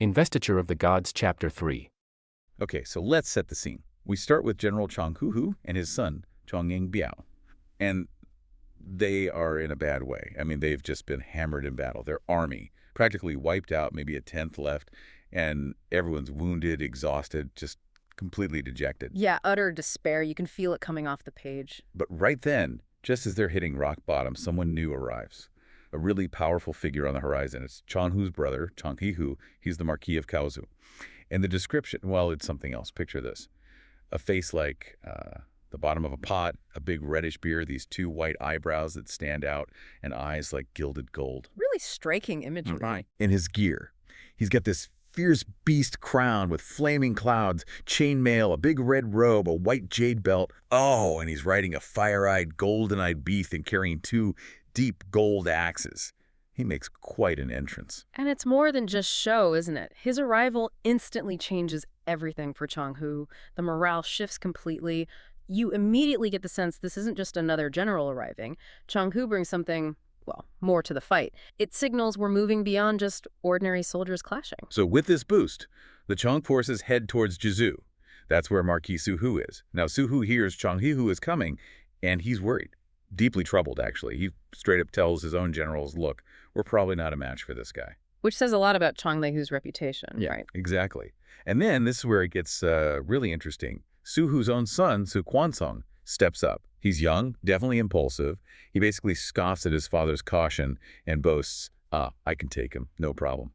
Investiture of the Gods, Chapter 3. Okay, so let's set the scene. We start with General Chang Hu and his son, Chongying Biao. And they are in a bad way. I mean, they've just been hammered in battle. Their army practically wiped out, maybe a tenth left, and everyone's wounded, exhausted, just completely dejected. Yeah, utter despair. You can feel it coming off the page. But right then, just as they're hitting rock bottom, someone new arrives. A really powerful figure on the horizon. It's Chang Hu's brother, Chang He-hu. He's the Marquis of Kaozu. And the description, well, it's something else. Picture this. A face like the bottom of a pot, a big reddish beard, these two white eyebrows that stand out, and eyes like gilded gold. Really striking imagery. Right. In his gear, he's got this fierce beast crown with flaming clouds, chainmail, a big red robe, a white jade belt. Oh, and he's riding a fire-eyed, golden-eyed beast and carrying two deep gold axes. He makes quite an entrance. And it's more than just show, isn't it? His arrival instantly changes everything for Chang Hu. The morale shifts completely. You immediately get the sense this isn't just another general arriving. Chang Hu brings something, well, more to the fight. It signals we're moving beyond just ordinary soldiers clashing. So with this boost, the Chang forces head towards Jizu. That's where Marquis Su Hu is. Now Su Hu hears Chang He-hu is coming, and he's worried. Deeply troubled, actually. He straight up tells his own generals, look, we're probably not a match for this guy. Which says a lot about Chang Lehu's reputation, right? Exactly. And then this is where it gets really interesting. Su Hu's own son, Su Kwansong, steps up. He's young, definitely impulsive. He basically scoffs at his father's caution and boasts, I can take him, no problem.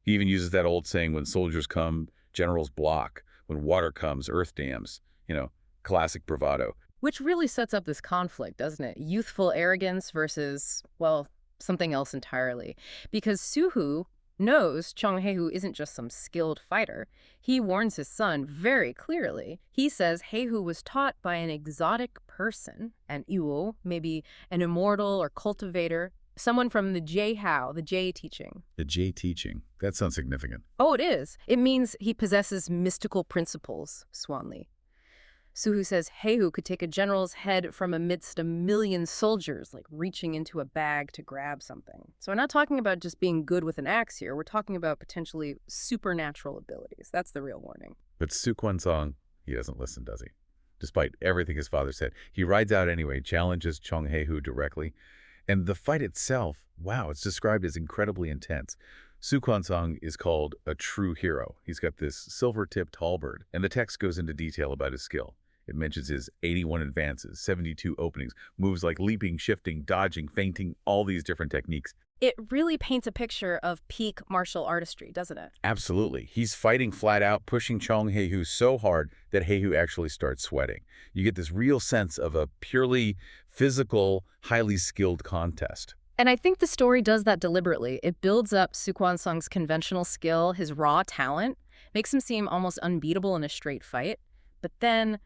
He even uses that old saying, when soldiers come, generals block. When water comes, earth dams. You know, classic bravado. Which really sets up this conflict, doesn't it? Youthful arrogance versus, well, something else entirely. Because Su Hu knows Chang He-hu isn't just some skilled fighter. He warns his son very clearly. He says He-hu was taught by an exotic person, an Iwo, maybe an immortal or cultivator, someone from the Jichang, the J teaching. The J teaching. That sounds significant. Oh, it is. It means he possesses mystical principles, Swanli. Su Hu says He-hu could take a general's head from amidst a million soldiers, like reaching into a bag to grab something. So we're not talking about just being good with an axe here. We're talking about potentially supernatural abilities. That's the real warning. But Su Kwansong, he doesn't listen, does he? Despite everything his father said. He rides out anyway, challenges Chang He-hu directly. And the fight itself, wow, it's described as incredibly intense. Su Kwansong is called a true hero. He's got this silver-tipped halberd, and the text goes into detail about his skill. It mentions his 81 advances, 72 openings, moves like leaping, shifting, dodging, feinting, all these different techniques. It really paints a picture of peak martial artistry, doesn't it? Absolutely. He's fighting flat out, pushing Chang He-hu so hard that He-hu actually starts sweating. You get this real sense of a purely physical, highly skilled contest. And I think the story does that deliberately. It builds up Su Kwansong's conventional skill, his raw talent, makes him seem almost unbeatable in a straight fight. But then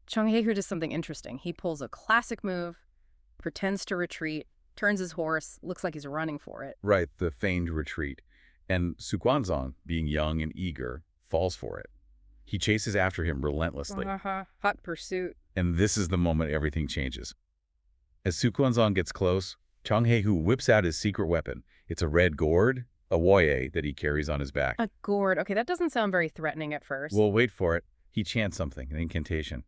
Chang He-hu does something interesting. He pulls a classic move, pretends to retreat, turns his horse, looks like he's running for it. Right, the feigned retreat. And Su Kwansong, being young and eager, falls for it. He chases after him relentlessly. Hot pursuit. And this is the moment everything changes. As Su Kwansong gets close, Chang He-hu whips out his secret weapon. It's a red gourd, a woye that he carries on his back. A gourd. Okay, that doesn't sound very threatening at first. Well, wait for it. He chants something, an incantation.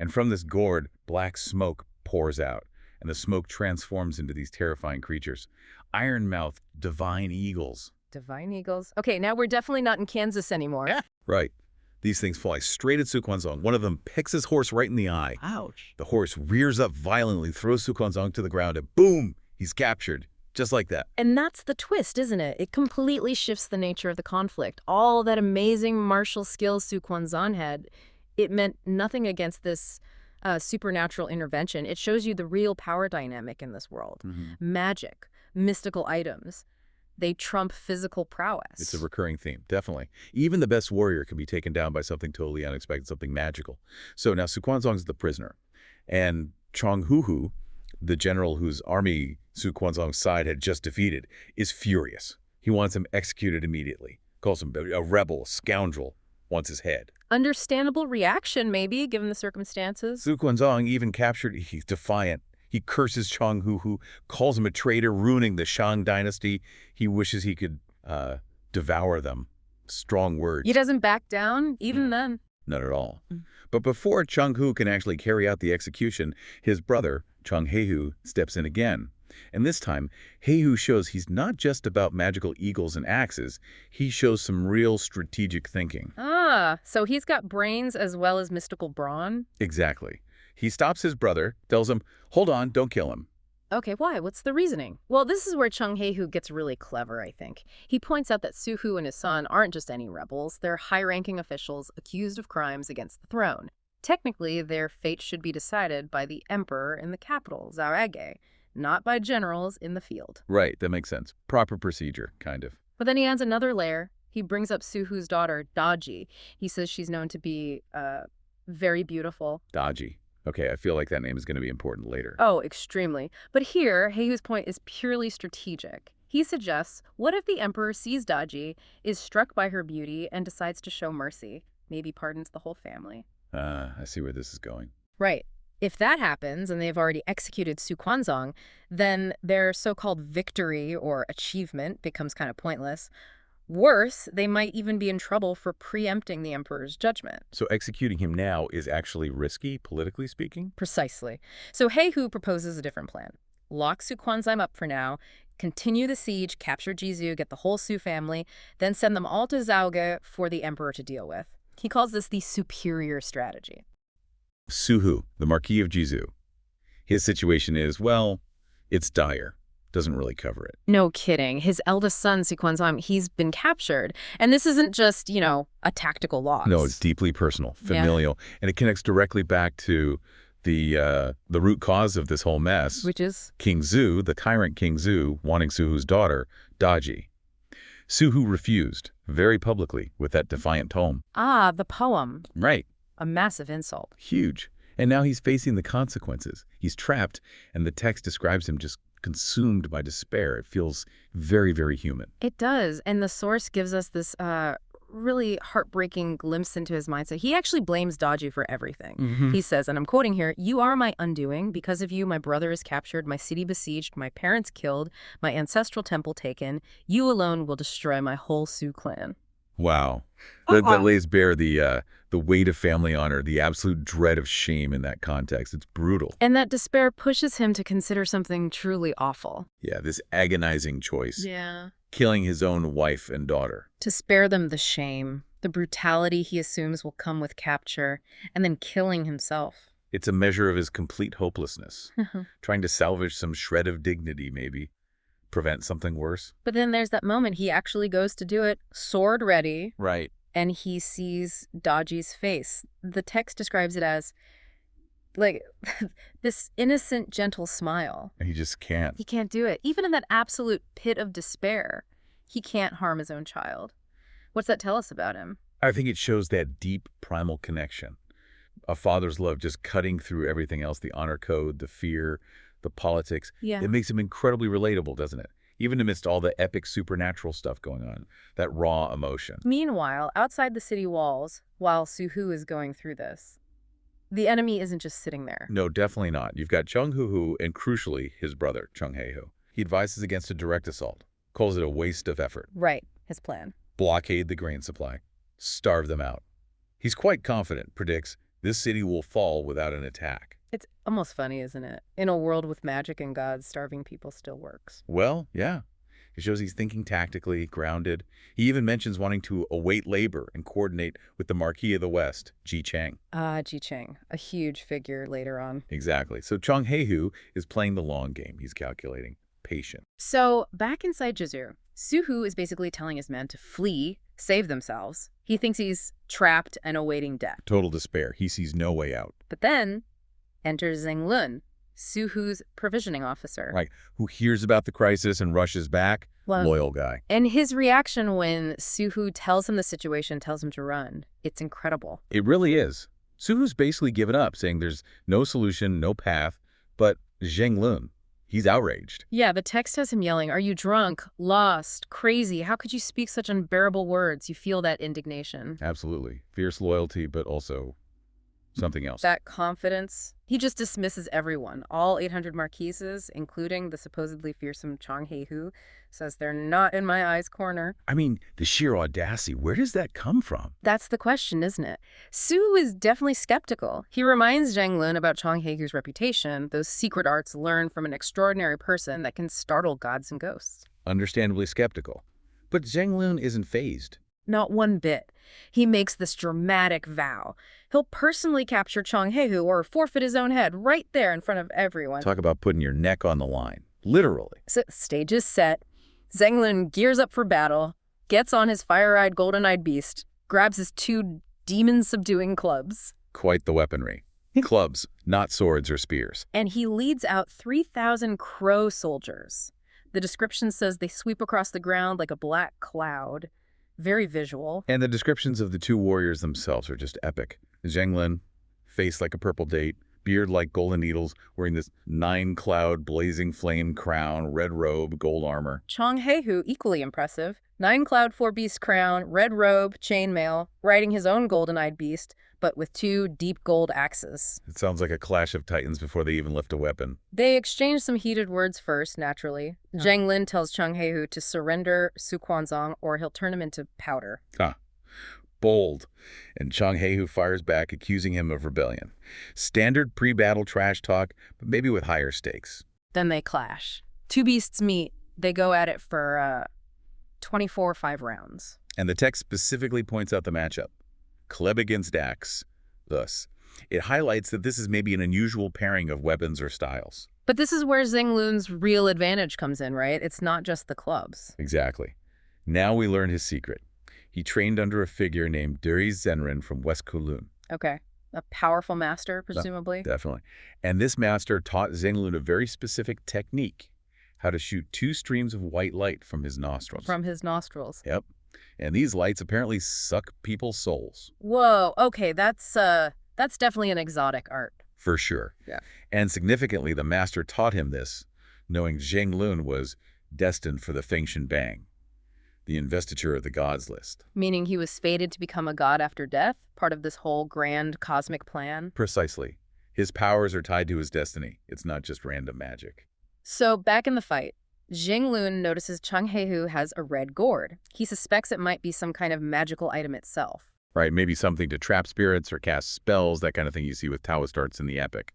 And from this gourd, black smoke pours out, and the smoke transforms into these terrifying creatures. Iron-mouthed, divine eagles. Divine eagles. Okay, now we're definitely not in Kansas anymore. Yeah. Right. These things fly straight at Su Kwansong. One of them picks his horse right in the eye. Ouch. The horse rears up violently, throws Su Kwansong to the ground, and boom! He's captured. Just like that. And that's the twist, isn't it? It completely shifts the nature of the conflict. All that amazing martial skill Su Kwansong had, it meant nothing against this supernatural intervention. It shows you the real power dynamic in this world. Magic, mystical items, they trump physical prowess. It's a recurring theme, definitely. Even the best warrior can be taken down by something totally unexpected, something magical. So now Su Kwansong's the prisoner. And Chang Hu, the general whose army Su Kwansong's side had just defeated, is furious. He wants him executed immediately. Calls him a rebel, a scoundrel, wants his head. Understandable reaction, maybe, given the circumstances. Su Kwansong, even captured, he's defiant. He curses Chang Hu, calls him a traitor, ruining the Shang dynasty. He wishes he could devour them. strong words. He doesn't back down, even then. Not at all. Mm. But before Chung Hu can actually carry out the execution, his brother, Chung Haehu, steps in again. And this time, Haehu shows he's not just about magical eagles and axes. He shows some real strategic thinking. Ah, so he's got brains as well as mystical brawn? Exactly. He stops his brother, tells him, hold on, don't kill him. Okay, why? What's the reasoning? Well, this is where Chung Haehu gets really clever, I think. He points out that Su-hu and his son aren't just any rebels. They're high-ranking officials accused of crimes against the throne. Technically, their fate should be decided by the emperor in the capital, Zaoage, not by generals in the field. Right, that makes sense. Proper procedure, kind of. But then he adds another layer. He brings up Su-hu's daughter, Daji. He says she's known to be, very beautiful. Daji. Okay, I feel like that name is going to be important later. Oh, extremely. But here, Haehu's point is purely strategic. He suggests, what if the emperor sees Daji, is struck by her beauty, and decides to show mercy? Maybe pardons the whole family. I see where this is going. Right. If that happens, and they've already executed Su Quanzong, then their so-called victory or achievement becomes kind of pointless. Worse, they might even be in trouble for preempting the emperor's judgment. So executing him now is actually risky, politically speaking? Precisely. So Haehu proposes a different plan. Lock Su Quanzong up for now, continue the siege, capture Jizu, get the whole Su family, then send them all to Zaoge for the emperor to deal with. He calls this the superior strategy. Su-hu, the Marquis of Jizu. His situation is, well, it's dire. Doesn't really cover it. No kidding. His eldest son, Su Quanzong, he's been captured. And this isn't just, a tactical loss. No, it's deeply personal, familial, and it connects directly back to the root cause of this whole mess. Which is? King Zhu, the tyrant King Zhu, wanting Su-hu's daughter, Daji. Su-hu refused, very publicly, with that defiant tome. Ah, the poem. Right. A massive insult. Huge. And now he's facing the consequences. He's trapped, and the text describes him just consumed by despair. It feels very, very human. It does. And the source gives us this really heartbreaking glimpse into his mindset. He actually blames Daji for everything. He says, and I'm quoting here, "You are my undoing. Because of you, my brother is captured, my city besieged, my parents killed, my ancestral temple taken. You alone will destroy my whole Su clan." Wow. That lays bare the weight of family honor, the absolute dread of shame in that context. It's brutal. And that despair pushes him to consider something truly awful. Yeah, this agonizing choice. Yeah. Killing his own wife and daughter. To spare them the shame, the brutality he assumes will come with capture, and then killing himself. It's a measure of his complete hopelessness. Trying to salvage some shred of dignity, maybe. Prevent something worse. But then there's that moment he actually goes to do it, sword ready. Right. And he sees Daji's face. The text describes it as, like, this innocent, gentle smile. And he just can't. He can't do it. Even in that absolute pit of despair, he can't harm his own child. What's that tell us about him? I think it shows that deep, primal connection. A father's love just cutting through everything else, the honor code, the fear, the politics. Yeah. It makes him incredibly relatable, doesn't it? Even amidst all the epic supernatural stuff going on, that raw emotion. Meanwhile, outside the city walls, while Su-hu is going through this, the enemy isn't just sitting there. No, definitely not. You've got Chung Hu and, crucially, his brother, Chung Haehu. He advises against a direct assault, calls it a waste of effort. Right, his plan. Blockade the grain supply, starve them out. He's quite confident, predicts, this city will fall without an attack. It's almost funny, isn't it? In a world with magic and gods, starving people still works. Well, yeah. It shows he's thinking tactically, grounded. He even mentions wanting to await labor and coordinate with the Marquis of the West, Jichang. Jichang, a huge figure later on. Exactly. So Chung Haehu is playing the long game. He's calculating. Patient. So, back inside Jizu, Su-hu is basically telling his men to flee, save themselves. He thinks he's trapped and awaiting death. Total despair. He sees no way out. But then enters Zheng Lun, Su-hu's provisioning officer. Right. Who hears about the crisis and rushes back. Well, loyal guy. And his reaction when Su-hu tells him the situation, tells him to run, it's incredible. It really is. Su-hu's basically given up, saying there's no solution, no path. But Zheng Lun, he's outraged. Yeah, the text has him yelling, "Are you drunk, lost, crazy? How could you speak such unbearable words?" You feel that indignation. Absolutely. Fierce loyalty, but also something else. That confidence. He just dismisses everyone. All 800 marquises, including the supposedly fearsome Chang He-hu, says they're not in my eye's corner. I mean, the sheer audacity, where does that come from? That's the question, isn't it? Su is definitely skeptical. He reminds Zhang Lun about Chang He-hu's reputation, those secret arts learned from an extraordinary person that can startle gods and ghosts. Understandably skeptical. But Zhang Lun isn't fazed. Not one bit. He makes this dramatic vow. He'll personally capture Chang He-hu or forfeit his own head right there in front of everyone. Talk about putting your neck on the line. Literally. So, stage is set. Zhang Lun gears up for battle, gets on his fire-eyed, golden-eyed beast, grabs his 2 demon-subduing clubs. Quite the weaponry. Clubs, not swords or spears. And he leads out 3,000 crow soldiers. The description says they sweep across the ground like a black cloud. Very visual. And the descriptions of the 2 warriors themselves are just epic. Zhang Lun, face like a purple date, beard like golden needles, wearing this 9-cloud blazing flame crown, red robe, gold armor. Chang He-hu, equally impressive. 9-cloud 4-beast crown, red robe, chainmail, riding his own golden-eyed beast, but with 2 deep gold axes. It sounds like a clash of titans before they even lift a weapon. They exchange some heated words first, naturally. Zhang Lin tells Chang He-hu to surrender Su Quanzong or he'll turn him into powder. Bold. And Chang He-hu fires back, accusing him of rebellion. Standard pre-battle trash talk, but maybe with higher stakes. Then they clash. 2 beasts meet. They go at it for 24-5 rounds. And the text specifically points out the matchup. Kleb against axe. Thus, it highlights that this is maybe an unusual pairing of weapons or styles. But this is where Zhang Lun's real advantage comes in, right? It's not just the clubs. Exactly. Now we learn his secret. He trained under a figure named Duri Zenrin from West Kowloon. Okay. A powerful master, presumably? Definitely. And this master taught Zhang Lun a very specific technique, how to shoot 2 streams of white light from his nostrils. From his nostrils. Yep. And these lights apparently suck people's souls. Whoa, okay, that's definitely an exotic art. For sure. Yeah. And significantly, the master taught him this, knowing Zhang Lun was destined for the Fengshen Bang, the investiture of the gods list. Meaning he was fated to become a god after death, part of this whole grand cosmic plan? Precisely. His powers are tied to his destiny. It's not just random magic. So, back in the fight, Zhang Lun notices Chang He-hu has a red gourd. He suspects it might be some kind of magical item itself. Right, maybe something to trap spirits or cast spells, that kind of thing you see with Taoist arts in the epic.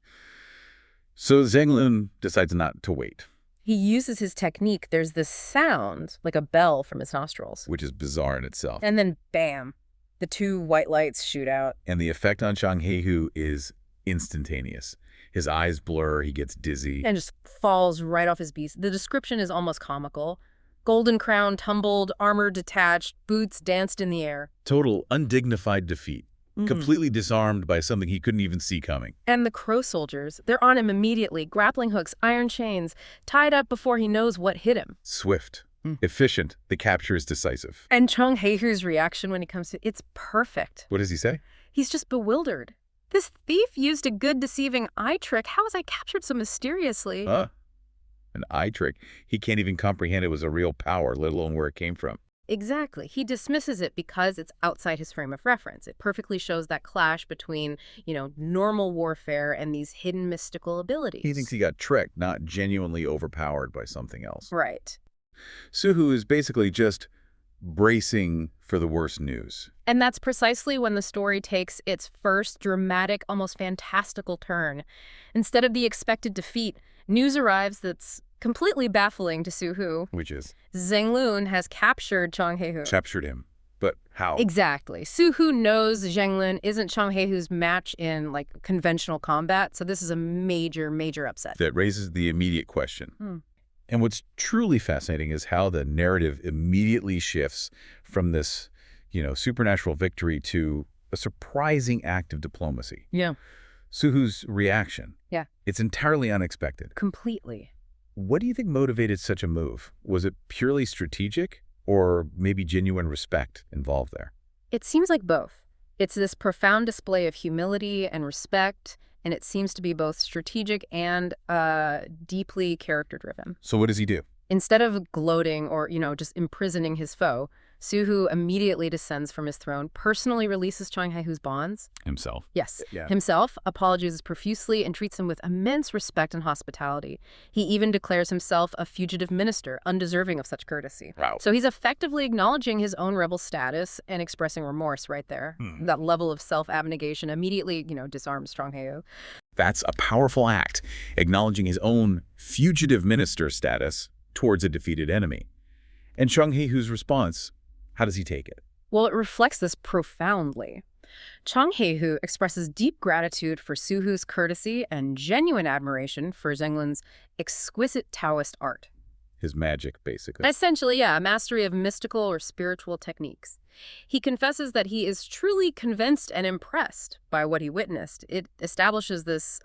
So Zhang Lun decides not to wait. He uses his technique. There's this sound, like a bell from his nostrils. Which is bizarre in itself. And then, bam, the 2 white lights shoot out. And the effect on Chang He-hu is instantaneous. His eyes blur, he gets dizzy. And just falls right off his beast. The description is almost comical. Golden crown tumbled, armor detached, boots danced in the air. Total undignified defeat. Completely disarmed by something he couldn't even see coming. And the crow soldiers, they're on him immediately. Grappling hooks, iron chains, tied up before he knows what hit him. Swift. Efficient. The capture is decisive. And Chang He-hu's reaction when he comes to it's perfect. What does he say? He's just bewildered. This thief used a good deceiving eye trick. How was I captured so mysteriously? Huh? An eye trick. He can't even comprehend it was a real power, let alone where it came from. Exactly. He dismisses it because it's outside his frame of reference. It perfectly shows that clash between, normal warfare and these hidden mystical abilities. He thinks he got tricked, not genuinely overpowered by something else. Right. Suhu is basically just bracing for the worst news. And that's precisely when the story takes its first dramatic, almost fantastical turn. Instead of the expected defeat, news arrives that's completely baffling to Suhu. Which is? Zhang Lun has captured Chang He-hu. Captured him. But how? Exactly. Suhu knows Zhang Lun isn't Chang He-hu's match in, conventional combat, so this is a major, major upset. That raises the immediate question. And what's truly fascinating is how the narrative immediately shifts from this, supernatural victory to a surprising act of diplomacy. Yeah. Suhu's reaction. Yeah. It's entirely unexpected. Completely. What do you think motivated such a move? Was it purely strategic or maybe genuine respect involved there? It seems like both. It's this profound display of humility and respect, and it seems to be both strategic and deeply character-driven. So what does he do? Instead of gloating or, just imprisoning his foe, Su Hu immediately descends from his throne, personally releases Chang He-hu's bonds. Himself. Yes, Yeah. himself, apologizes profusely, and treats him with immense respect and hospitality. He even declares himself a fugitive minister, undeserving of such courtesy. Wow. So he's effectively acknowledging his own rebel status and expressing remorse right there. That level of self-abnegation immediately, disarms Chang He-hu. That's a powerful act, acknowledging his own fugitive minister status towards a defeated enemy. And Chang He-hu's response, how does he take it? Well, it reflects this profoundly. Chang He-hu expresses deep gratitude for Su Hu's courtesy and genuine admiration for Zhenglin's exquisite Taoist art. His magic, basically. Essentially, yeah, a mastery of mystical or spiritual techniques. He confesses that he is truly convinced and impressed by what he witnessed. It establishes this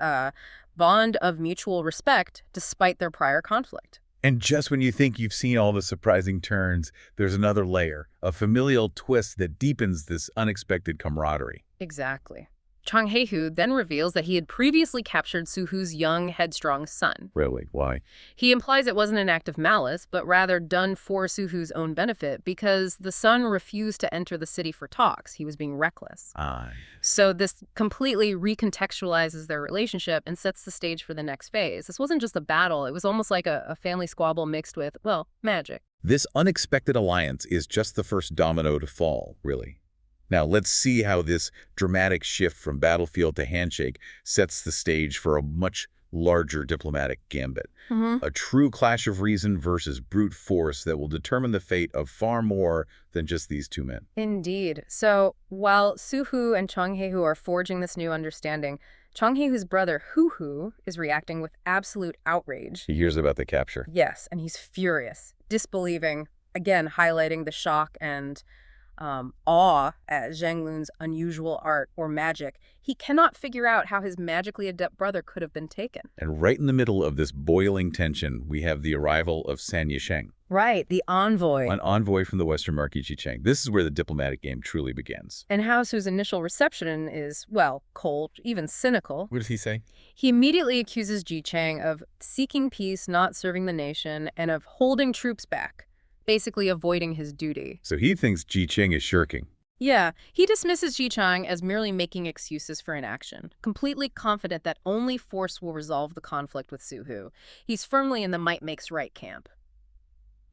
bond of mutual respect despite their prior conflict. And just when you think you've seen all the surprising turns, there's another layer, a familial twist that deepens this unexpected camaraderie. Exactly. Chang He-hu then reveals that he had previously captured Su Hu's young, headstrong son. Really? Why? He implies it wasn't an act of malice, but rather done for Su Hu's own benefit because the son refused to enter the city for talks. He was being reckless. So this completely recontextualizes their relationship and sets the stage for the next phase. This wasn't just a battle. It was almost like a family squabble mixed with, well, magic. This unexpected alliance is just the first domino to fall, really. Now, let's see how this dramatic shift from battlefield to handshake sets the stage for a much larger diplomatic gambit. A true clash of reason versus brute force that will determine the fate of far more than just these two men. Indeed. So while Su Hu and Chang He-hu are forging this new understanding, Chang He-hu's brother Hu is reacting with absolute outrage. He hears about the capture. Yes, and he's furious, disbelieving, again highlighting the shock and awe at Zhenglun's unusual art or magic. He cannot figure out how his magically adept brother could have been taken. And right in the middle of this boiling tension, we have the arrival of Jichang. Right, the envoy. An envoy from the Western Marquis Jichang. This is where the diplomatic game truly begins. And Hao Su's initial reception is, well, cold, even cynical. What does he say? He immediately accuses Jichang of seeking peace, not serving the nation, and of holding troops back, basically avoiding his duty. So he thinks Jichang is shirking. Yeah, he dismisses Jichang as merely making excuses for inaction, completely confident that only force will resolve the conflict with Su Hu. He's firmly in the might makes right camp.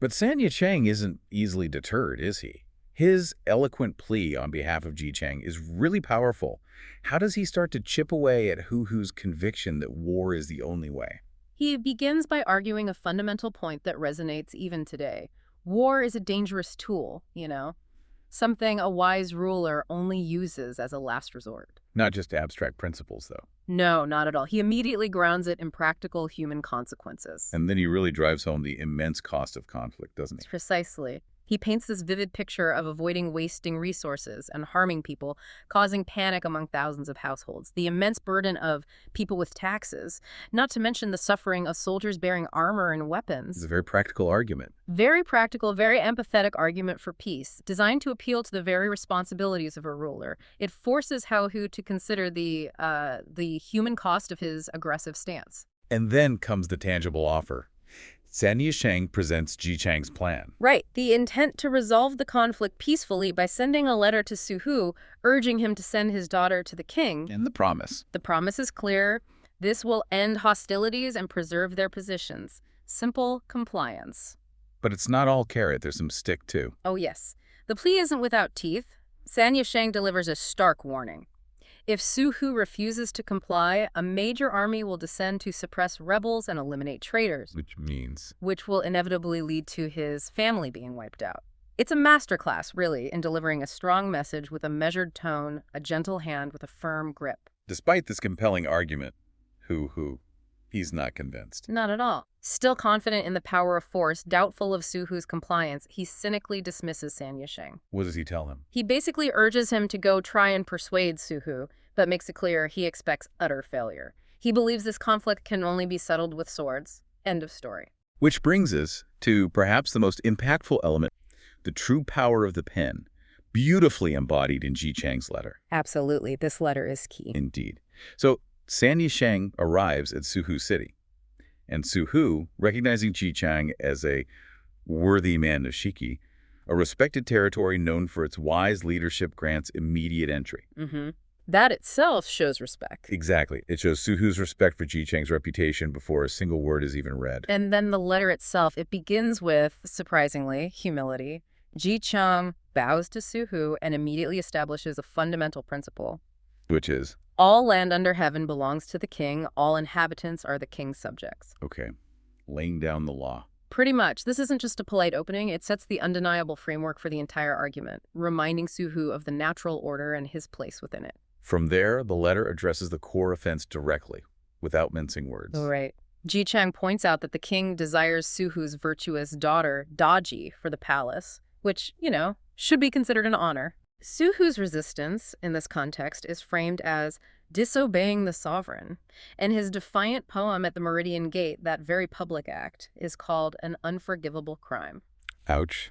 But Jichang isn't easily deterred, is he? His eloquent plea on behalf of Jichang is really powerful. How does he start to chip away at Hu's conviction that war is the only way? He begins by arguing a fundamental point that resonates even today. War is a dangerous tool, something a wise ruler only uses as a last resort. Not just abstract principles, though. No, not at all. He immediately grounds it in practical human consequences. And then he really drives home the immense cost of conflict, doesn't he? Precisely. He paints this vivid picture of avoiding wasting resources and harming people, causing panic among thousands of households, the immense burden of people with taxes, not to mention the suffering of soldiers bearing armor and weapons. It's a very practical argument. Very practical, very empathetic argument for peace, designed to appeal to the very responsibilities of a ruler. It forces Hao Hu to consider the human cost of his aggressive stance. And then comes the tangible offer. Jichang presents Jichang's plan. Right, the intent to resolve the conflict peacefully by sending a letter to Su Hu, urging him to send his daughter to the king. And the promise. The promise is clear. This will end hostilities and preserve their positions. Simple compliance. But it's not all carrot. There's some stick, too. Oh, yes. The plea isn't without teeth. Jichang delivers a stark warning. If Su Hu refuses to comply, a major army will descend to suppress rebels and eliminate traitors. Which will inevitably lead to his family being wiped out. It's a masterclass, really, in delivering a strong message with a measured tone, a gentle hand with a firm grip. Despite this compelling argument, he's not convinced. Not at all. Still confident in the power of force, doubtful of Su Hu's compliance, he cynically dismisses Jichang. What does he tell him? He basically urges him to go try and persuade Su Hu, but makes it clear he expects utter failure. He believes this conflict can only be settled with swords. End of story. Which brings us to perhaps the most impactful element, the true power of the pen, beautifully embodied in Jichang's letter. Absolutely. This letter is key. Jichang So Jichang arrives at Su Hu City, and Su Hu, recognizing Jichang as a worthy man of Shiki, A respected territory known for its wise leadership grants immediate entry. That itself shows respect. Exactly. It shows Suhu's respect for Jichang's reputation before a single word is even read. And then the letter itself, it begins with, surprisingly, humility. Jichang bows to Suhu and immediately establishes a fundamental principle. Which is? All land under heaven belongs to the king. All inhabitants are the king's subjects. Okay. Laying down the law. Pretty much. This isn't just a polite opening. It sets the undeniable framework for the entire argument, reminding Suhu of the natural order and his place within it. From there, the letter addresses the core offense directly, without mincing words. Right. Jichang points out that the king desires Suhu's virtuous daughter, Daji, for the palace, which, should be considered an honor. Suhu's resistance, in this context, is framed as disobeying the sovereign, and his defiant poem at the Meridian Gate, that very public act, is called an unforgivable crime. Ouch.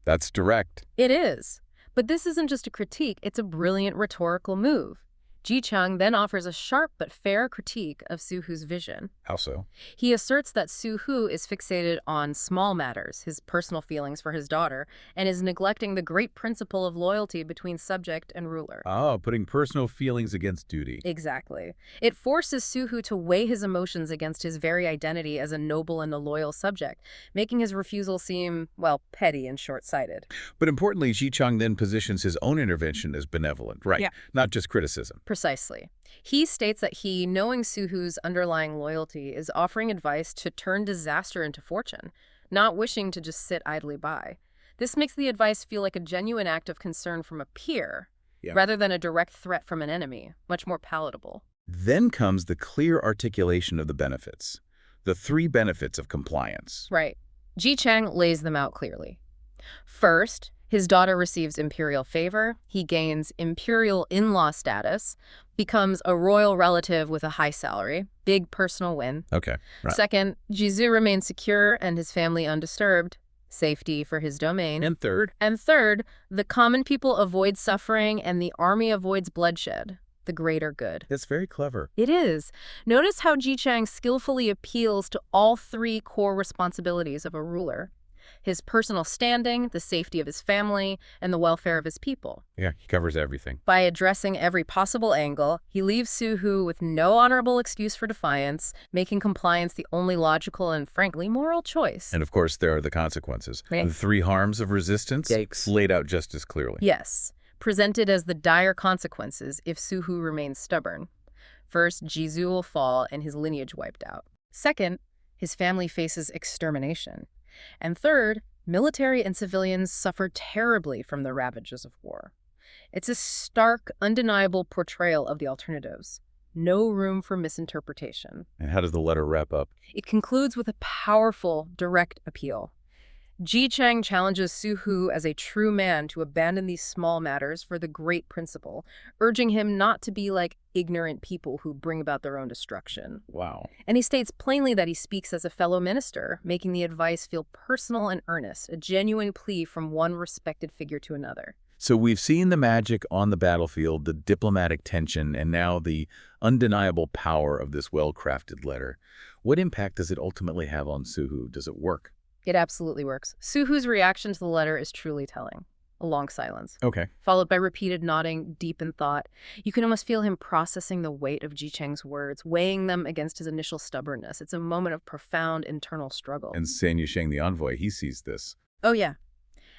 That's direct. It is. But this isn't just a critique, it's a brilliant rhetorical move. Jichang then offers a sharp but fair critique of Suhu's vision. How so? He asserts that Suhu is fixated on small matters, his personal feelings for his daughter, and is neglecting the great principle of loyalty between subject and ruler. Oh, putting personal feelings against duty. Exactly. It forces Suhu to weigh his emotions against his very identity as a noble and a loyal subject, making his refusal seem, petty and short-sighted. But importantly, Jichang then positions his own intervention as benevolent, right? Yeah. Not just criticism. Precisely. He states that he, knowing Suhu's underlying loyalty, is offering advice to turn disaster into fortune, not wishing to just sit idly by. This makes the advice feel like a genuine act of concern from a peer, rather than a direct threat from an enemy, much more palatable. Then comes the clear articulation of the benefits, the 3 benefits of compliance. Right. Jichang lays them out clearly. First, his daughter receives imperial favor, he gains imperial in-law status, becomes a royal relative with a high salary, big personal win. Okay, right. Second, Jizu remains secure and his family undisturbed, safety for his domain. And third? And third, the common people avoid suffering and the army avoids bloodshed, the greater good. That's very clever. It is. Notice how Jichang skillfully appeals to all 3 core responsibilities of a ruler. His personal standing, the safety of his family, and the welfare of his people. Yeah, he covers everything. By addressing every possible angle, he leaves Suhu with no honorable excuse for defiance, making compliance the only logical and, frankly, moral choice. And of course, there are the consequences. Right. The 3 harms of resistance, Yikes. laid out just as clearly. Yes, presented as the dire consequences if Suhu remains stubborn. First, Jizu will fall and his lineage wiped out. Second, his family faces extermination. And third, military and civilians suffer terribly from the ravages of war. It's a stark, undeniable portrayal of the alternatives. No room for misinterpretation. And how does the letter wrap up? It concludes with a powerful, direct appeal. Jichang challenges Suhu as a true man to abandon these small matters for the great principle, urging him not to be like ignorant people who bring about their own destruction. Wow. And he states plainly that he speaks as a fellow minister, making the advice feel personal and earnest, a genuine plea from one respected figure to another. So we've seen the magic on the battlefield, the diplomatic tension, and now the undeniable power of this well-crafted letter. What impact does it ultimately have on Suhu? Does it work? It absolutely works. Suhu's reaction to the letter is truly telling. A long silence, Okay. followed by repeated nodding, deep in thought. You can almost feel him processing the weight of Jichang's words, weighing them against his initial stubbornness. It's a moment of profound internal struggle. And San Yusheng, the envoy, he sees this. Oh, yeah.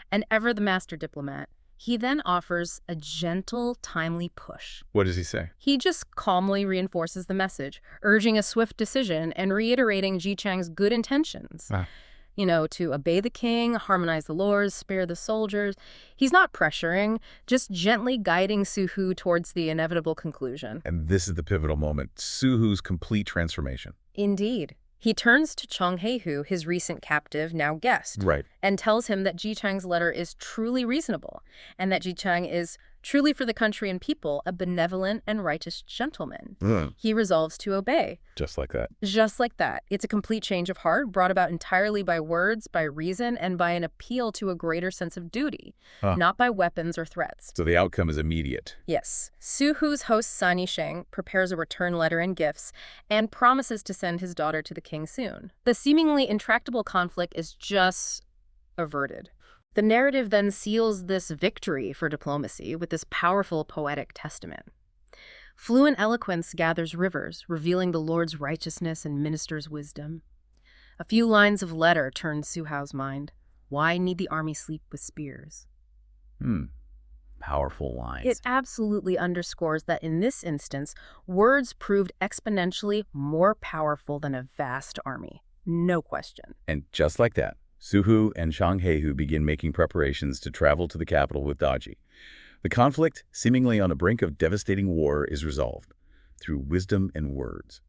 And ever the master diplomat, he then offers a gentle, timely push. What does he say? He just calmly reinforces the message, urging a swift decision and reiterating Jichang's good intentions. Wow. To obey the king, harmonize the laws, spare the soldiers. He's not pressuring, just gently guiding Suhu towards the inevitable conclusion. And this is the pivotal moment, Suhu's complete transformation. Indeed. He turns to Chonghaehu, his recent captive, now guest, Right. and tells him that Jichang's letter is truly reasonable, and that Jichang is truly for the country and people a benevolent and righteous gentleman. He resolves to obey. Just like that. Just like that. It's a complete change of heart, brought about entirely by words, by reason, and by an appeal to a greater sense of duty, not by weapons or threats. So the outcome is immediate. Yes. Suhu's host San Yisheng prepares a return letter and gifts, and promises to send his daughter to the king soon. The seemingly intractable conflict is just averted. The narrative then seals this victory for diplomacy with this powerful poetic testament. Fluent eloquence gathers rivers, revealing the Lord's righteousness and minister's wisdom. A few lines of letter turn Su Hao's mind. Why need the army sleep with spears? Powerful lines. It absolutely underscores that in this instance, words proved exponentially more powerful than a vast army. No question. And just like that, Su Hu and Chang He begin making preparations to travel to the capital with Daji. The conflict, seemingly on the brink of devastating war, is resolved through wisdom and words.